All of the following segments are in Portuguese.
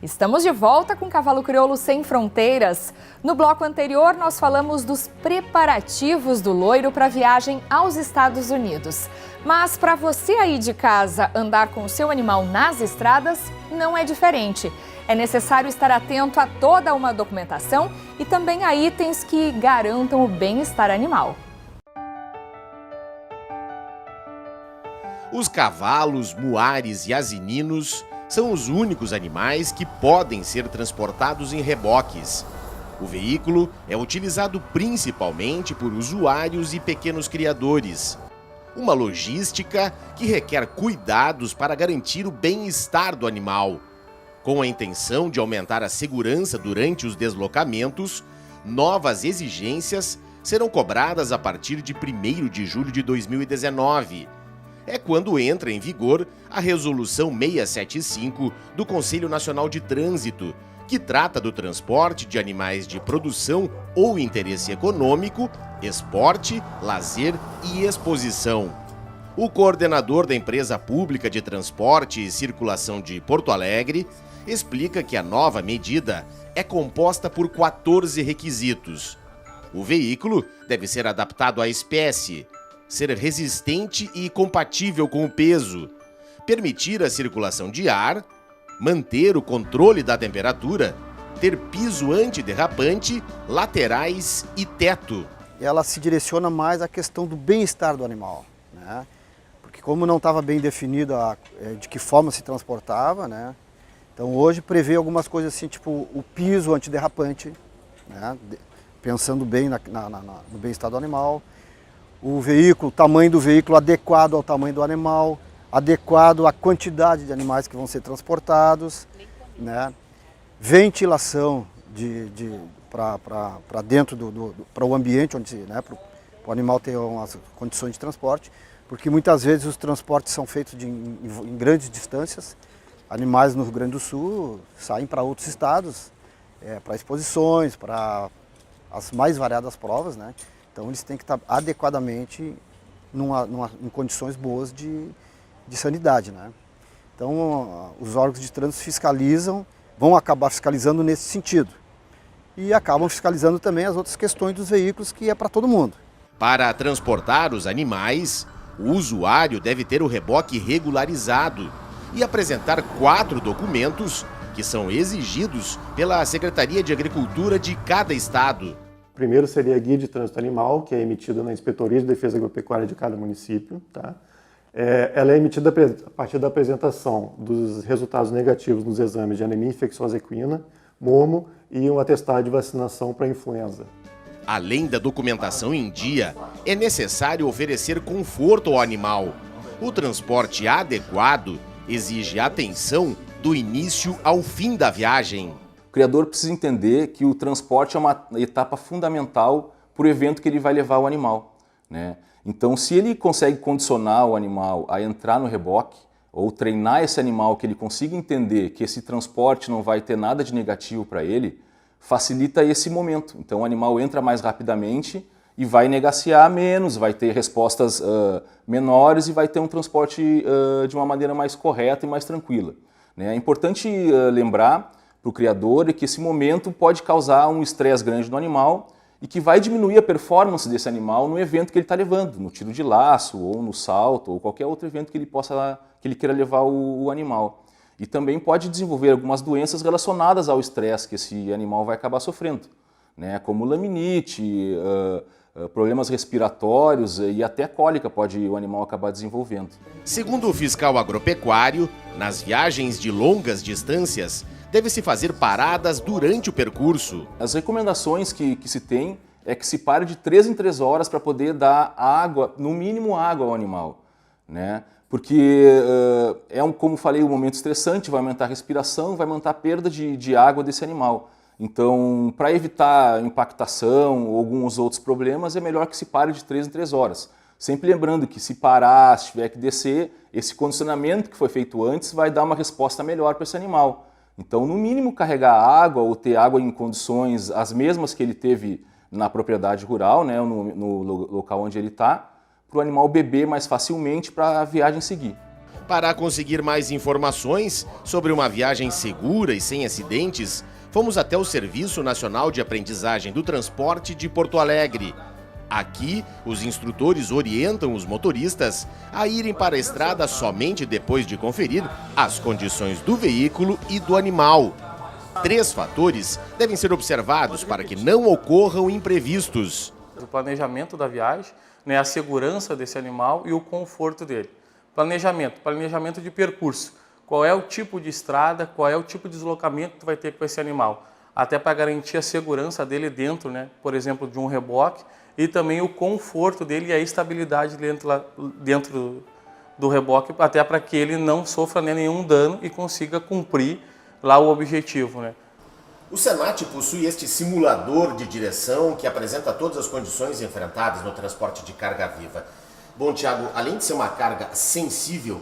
Estamos de volta com Cavalo Crioulo Sem Fronteiras. No bloco anterior, nós falamos dos preparativos do loiro para a viagem aos Estados Unidos. Mas para você aí de casa andar com o seu animal nas estradas, não é diferente. É necessário estar atento a toda uma documentação e também a itens que garantam o bem-estar animal. Os cavalos, muares e asininos são os únicos animais que podem ser transportados em reboques. O veículo é utilizado principalmente por usuários e pequenos criadores. Uma logística que requer cuidados para garantir o bem-estar do animal. Com a intenção de aumentar a segurança durante os deslocamentos, novas exigências serão cobradas a partir de 1º de julho de 2019. É quando entra em vigor a Resolução 675 do Conselho Nacional de Trânsito, que trata do transporte de animais de produção ou interesse econômico, esporte, lazer e exposição. O coordenador da Empresa Pública de Transporte e Circulação de Porto Alegre explica que a nova medida é composta por 14 requisitos. O veículo deve ser adaptado à espécie, ser resistente e compatível com o peso, permitir a circulação de ar, manter o controle da temperatura, ter piso antiderrapante, laterais e teto. Ela se direciona mais à questão do bem-estar do animal, né? Porque como não estava bem definido de que forma se transportava, né? Então hoje prevê algumas coisas assim, tipo o piso antiderrapante, né? Pensando bem no bem-estar do animal. O veículo, o tamanho do veículo adequado ao tamanho do animal, adequado à quantidade de animais que vão ser transportados, né? Ventilação para dentro para o ambiente, onde, né, para o animal ter umas condições de transporte, porque muitas vezes os transportes são feitos em grandes distâncias. Animais no Rio Grande do Sul saem para outros estados, para exposições, para as mais variadas provas, né? Então eles têm que estar adequadamente em condições boas de sanidade, né? Então os órgãos de trânsito vão acabar fiscalizando nesse sentido. E acabam fiscalizando também as outras questões dos veículos, que é para todo mundo. Para transportar os animais, o usuário deve ter o reboque regularizado e apresentar 4 documentos que são exigidos pela Secretaria de Agricultura de cada estado. Primeiro seria a Guia de Trânsito Animal, que é emitida na Inspetoria de Defesa Agropecuária de cada município. Tá? Ela é emitida a partir da apresentação dos resultados negativos nos exames de anemia infecciosa equina, momo e um atestado de vacinação para influenza. Além da documentação em dia, é necessário oferecer conforto ao animal. O transporte adequado exige atenção do início ao fim da viagem. O criador precisa entender que o transporte é uma etapa fundamental para o evento que ele vai levar o animal, né? Então, se ele consegue condicionar o animal a entrar no reboque, ou treinar esse animal que ele consiga entender que esse transporte não vai ter nada de negativo para ele, facilita esse momento. Então o animal entra mais rapidamente e vai negaciar menos, vai ter respostas menores e vai ter um transporte de uma maneira mais correta e mais tranquila, né? É importante lembrar para o criador que esse momento pode causar um estresse grande no animal e que vai diminuir a performance desse animal no evento que ele está levando, no tiro de laço, ou no salto, ou qualquer outro evento que ele queira levar o animal. E também pode desenvolver algumas doenças relacionadas ao estresse que esse animal vai acabar sofrendo, né? Como laminite, problemas respiratórios e até cólica pode o animal acabar desenvolvendo. Segundo o fiscal agropecuário, nas viagens de longas distâncias, deve-se fazer paradas durante o percurso. As recomendações que se tem é que se pare de 3 em 3 horas para poder dar água, no mínimo água ao animal, né? Porque como falei, um momento estressante, vai aumentar a respiração, vai aumentar a perda de água desse animal. Então, para evitar impactação ou alguns outros problemas, é melhor que se pare de 3 em 3 horas. Sempre lembrando que se parar, se tiver que descer, esse condicionamento que foi feito antes vai dar uma resposta melhor para esse animal. Então, no mínimo, carregar água ou ter água em condições as mesmas que ele teve na propriedade rural, né, no local onde ele está, para o animal beber mais facilmente para a viagem seguir. Para conseguir mais informações sobre uma viagem segura e sem acidentes, fomos até o Serviço Nacional de Aprendizagem do Transporte de Porto Alegre. Aqui, os instrutores orientam os motoristas a irem para a estrada somente depois de conferir as condições do veículo e do animal. 3 fatores devem ser observados para que não ocorram imprevistos. O planejamento da viagem, a segurança desse animal e o conforto dele. Planejamento de percurso. Qual é o tipo de estrada, qual é o tipo de deslocamento que tu vai ter com esse animal. Até para garantir a segurança dele dentro, por exemplo, de um reboque, e também o conforto dele e a estabilidade dentro do reboque, até para que ele não sofra nenhum dano e consiga cumprir lá o objetivo. O Senat possui este simulador de direção que apresenta todas as condições enfrentadas no transporte de carga viva. Bom, Tiago, além de ser uma carga sensível,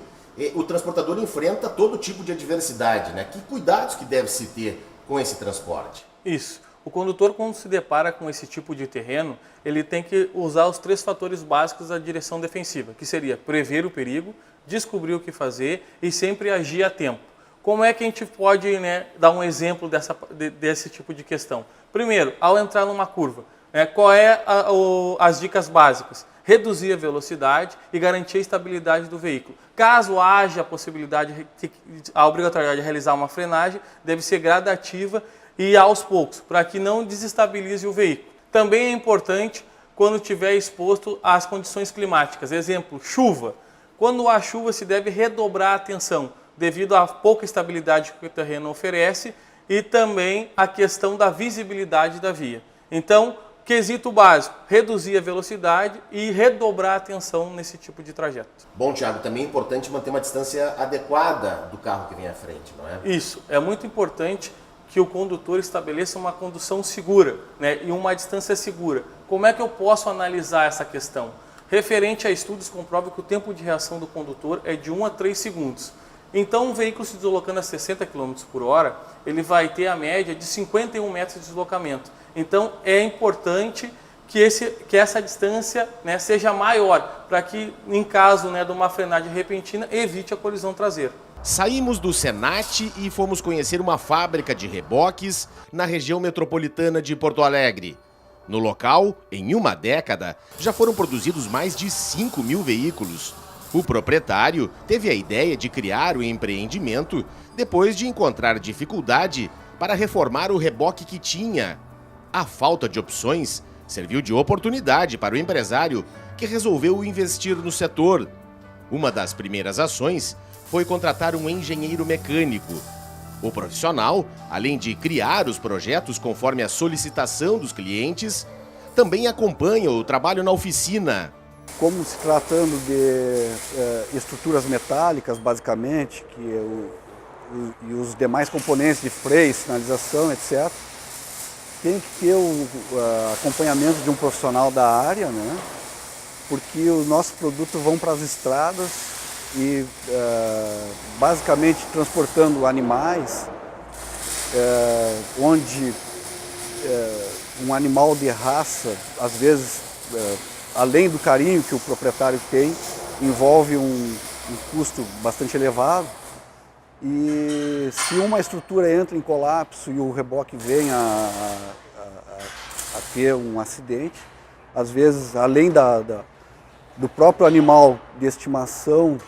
o transportador enfrenta todo tipo de adversidade, Que cuidados que deve se ter com esse transporte? Isso. O condutor, quando se depara com esse tipo de terreno, ele tem que usar os 3 fatores básicos da direção defensiva, que seria prever o perigo, descobrir o que fazer e sempre agir a tempo. Como é que a gente pode dar um exemplo desse tipo de questão? Primeiro, ao entrar numa curva, qual é as dicas básicas? Reduzir a velocidade e garantir a estabilidade do veículo. Caso haja a obrigatoriedade de realizar uma frenagem, deve ser gradativa e aos poucos, para que não desestabilize o veículo. Também é importante quando estiver exposto às condições climáticas. Exemplo, chuva. Quando há chuva, se deve redobrar a atenção, devido à pouca estabilidade que o terreno oferece e também a questão da visibilidade da via. Então, quesito básico, reduzir a velocidade e redobrar a atenção nesse tipo de trajeto. Bom, Tiago, também é importante manter uma distância adequada do carro que vem à frente, não é? Isso, é muito importante que o condutor estabeleça uma condução segura, e uma distância segura. Como é que eu posso analisar essa questão? Referente a estudos, comprova que o tempo de reação do condutor é de 1 a 3 segundos. Então, um veículo se deslocando a 60 km por hora, ele vai ter a média de 51 metros de deslocamento. Então, é importante que essa distância seja maior, para que, em caso de uma frenagem repentina, evite a colisão traseira. Saímos do Senat e fomos conhecer uma fábrica de reboques na região metropolitana de Porto Alegre. No local, em uma década, já foram produzidos mais de 5.000 veículos. O proprietário teve a ideia de criar o empreendimento depois de encontrar dificuldade para reformar o reboque que tinha. A falta de opções serviu de oportunidade para o empresário, que resolveu investir no setor. Uma das primeiras ações foi contratar um engenheiro mecânico. O profissional, além de criar os projetos conforme a solicitação dos clientes, também acompanha o trabalho na oficina. Como se tratando de estruturas metálicas, basicamente, e os demais componentes de freio, sinalização, etc., tem que ter o acompanhamento de um profissional da área, porque os nossos produtos vão para as estradas e basicamente transportando animais, onde um animal de raça, às vezes, além do carinho que o proprietário tem, envolve um custo bastante elevado. E se uma estrutura entra em colapso e o reboque vem a ter um acidente, às vezes, além do próprio animal de estimação,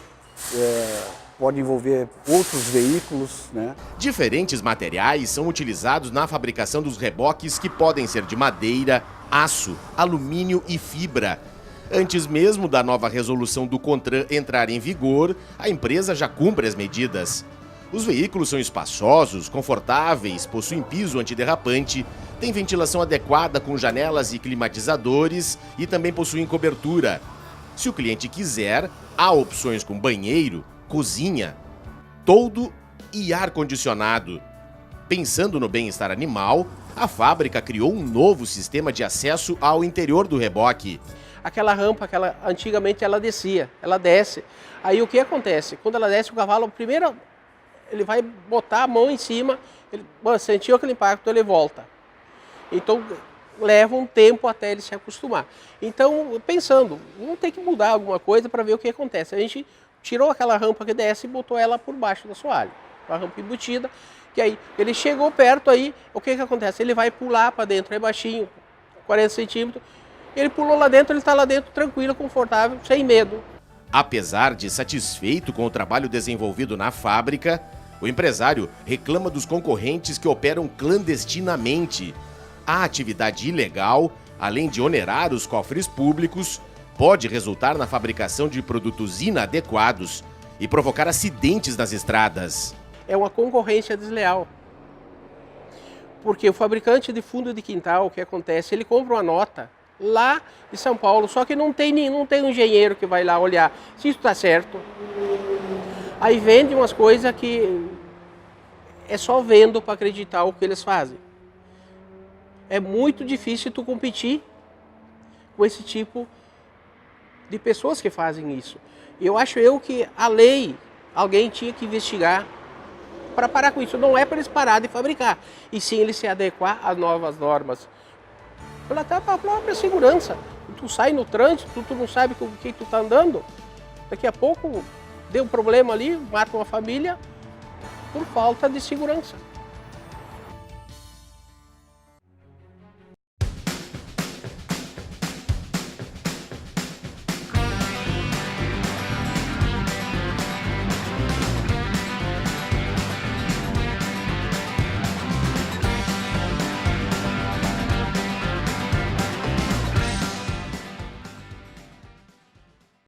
pode envolver outros veículos, Diferentes materiais são utilizados na fabricação dos reboques, que podem ser de madeira, aço, alumínio e fibra. Antes mesmo da nova resolução do CONTRAN entrar em vigor, a empresa já cumpre as medidas. Os veículos são espaçosos, confortáveis, possuem piso antiderrapante, têm ventilação adequada com janelas e climatizadores e também possuem cobertura. Se o cliente quiser, há opções com banheiro, cozinha, toldo e ar-condicionado. Pensando no bem-estar animal, a fábrica criou um novo sistema de acesso ao interior do reboque. Aquela rampa, antigamente ela descia, ela desce. Aí o que acontece? Quando ela desce, o cavalo, primeiro ele vai botar a mão em cima, ele sentiu aquele impacto, ele volta. Então leva um tempo até ele se acostumar. Então, pensando, vamos ter que mudar alguma coisa para ver o que acontece. A gente tirou aquela rampa que desce e botou ela por baixo do assoalho, uma rampa embutida, que aí ele chegou perto aí, o que acontece? Ele vai pular para dentro, é baixinho, 40 centímetros, ele pulou lá dentro, ele está lá dentro tranquilo, confortável, sem medo. Apesar de satisfeito com o trabalho desenvolvido na fábrica, o empresário reclama dos concorrentes que operam clandestinamente. A atividade ilegal, além de onerar os cofres públicos, pode resultar na fabricação de produtos inadequados e provocar acidentes nas estradas. É uma concorrência desleal. Porque o fabricante de fundo de quintal, o que acontece? Ele compra uma nota lá de São Paulo, só que não tem um engenheiro que vai lá olhar se isso está certo. Aí vende umas coisas que é só vendo para acreditar o que eles fazem. É muito difícil tu competir com esse tipo de pessoas que fazem isso. Eu acho que a lei, alguém tinha que investigar para parar com isso. Não é para eles parar de fabricar, e sim eles se adequar às novas normas. Até para a própria segurança. Tu sai no trânsito, tu não sabe com quem tu está andando. Daqui a pouco deu um problema ali, mata uma família por falta de segurança.